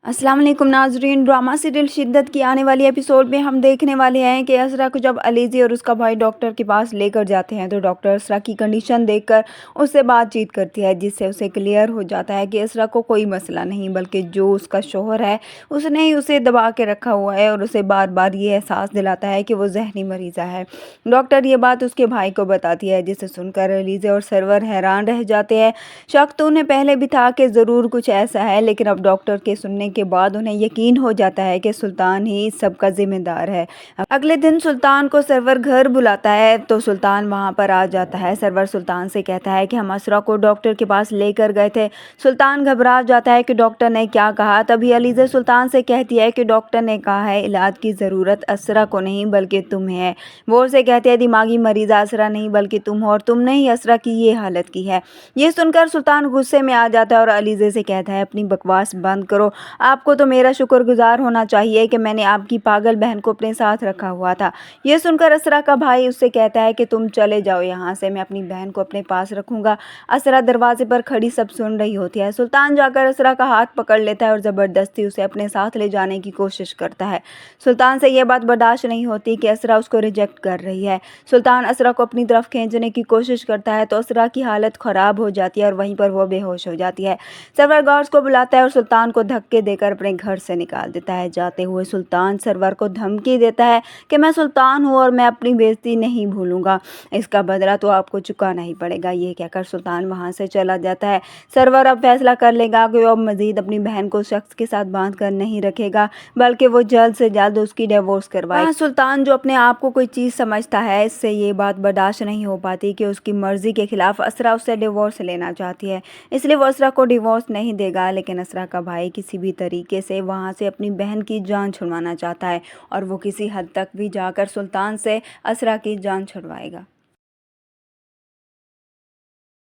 अस्सलाम वालेकुम नाजरीन। ड्रामा सीरियल शिद्दत की आने वाली एपिसोड में हम देखने वाले हैं कि असरा को जब अलीज़ी और उसका भाई डॉक्टर के पास लेकर जाते हैं तो डॉक्टर असरा की कंडीशन देखकर उससे बातचीत करती है, जिससे उसे क्लियर हो जाता है कि असरा को कोई मसला नहीं बल्कि जो उसका शोहर है उसने ही उसे दबा के रखा हुआ है और उसे बार बार ये एहसास दिलाता है कि वो जहनी मरीज़ा है। डॉक्टर ये बात उसके भाई को बताती है, जिसे सुनकर अलीज़ी और सरवर हैरान रह जाते हैं। शक तो उन्हें पहले भी था कि ज़रूर कुछ ऐसा है, लेकिन अब डॉक्टर के सुनने के बाद उन्हें यकीन हो जाता है कि सुल्तान ही इस सब का जिम्मेदार है। अगले दिन सुल्तान को सरवर घर बुलाता है तो सुल्तान वहां पर आ जाता है। सरवर सुल्तान से कहता है कि हम असरा को डॉक्टर के पास लेकर गए थे। सुल्तान घबरा जाता है कि डॉक्टर ने क्या कहा। तभी अलीज़ा सुल्तान से कहती है कि डॉक्टर ने कहा है इलाज की ज़रूरत असरा को नहीं बल्कि तुम्हें है। वो उसे कहते हैं दिमागी मरीज़ असरा नहीं बल्कि तुम हो और तुमने ही असरा की ये हालत की है। ये सुनकर सुल्तान गुस्से में आ जाता है और अलीज़ा से कहता है अपनी बकवास बंद करो। आपको तो मेरा शुक्रगुजार होना चाहिए कि मैंने आपकी पागल बहन को अपने साथ रखा हुआ था। ये सुनकर असरा का भाई उससे कहता है कि तुम चले जाओ यहाँ से, मैं अपनी बहन को अपने पास रखूंगा। असरा दरवाजे पर खड़ी सब सुन रही होती है। सुल्तान जाकर असरा का हाथ पकड़ लेता है और ज़बरदस्ती उसे अपने साथ ले जाने की कोशिश करता है। सुल्तान से यह बात बर्दाश्त नहीं होती कि असरा उसको रिजेक्ट कर रही है। सुल्तान असरा को अपनी तरफ खींचने की कोशिश करता है तो असरा की हालत ख़राब हो जाती है और वहीं पर वो बेहोश हो जाती है। सरवर गार्ड्स को बुलाता है और सुल्तान को धक्के देकर अपने घर से निकाल देता है। जाते हुए सुल्तान सरवर को धमकी देता है कि मैं सुल्तान हूँ और मैं अपनी बेइज्जती नहीं भूलूंगा, इसका बदला तो आपको चुकाना ही पड़ेगा। ये कहकर सुल्तान वहां से चला जाता है। सरवर अब फैसला कर लेगा कि वो मजीद अपनी बहन को शख्स के साथ बांध कर नहीं रखेगा बल्कि वो जल्द से जल्द उसकी डिवोर्स करवाए। सुल्तान जो अपने आप को कोई चीज़ समझता है, इससे ये बात बर्दाश्त नहीं हो पाती कि उसकी मर्जी के खिलाफ असरा उससे डिवोर्स लेना चाहती है, इसलिए वो असरा को डिवोर्स नहीं देगा। लेकिन असरा का भाई किसी भी तरीके से वहाँ से अपनी बहन की जान छुड़वाना चाहता है और वो किसी हद तक भी जाकर सुल्तान से असरा की जान छुड़वाएगा।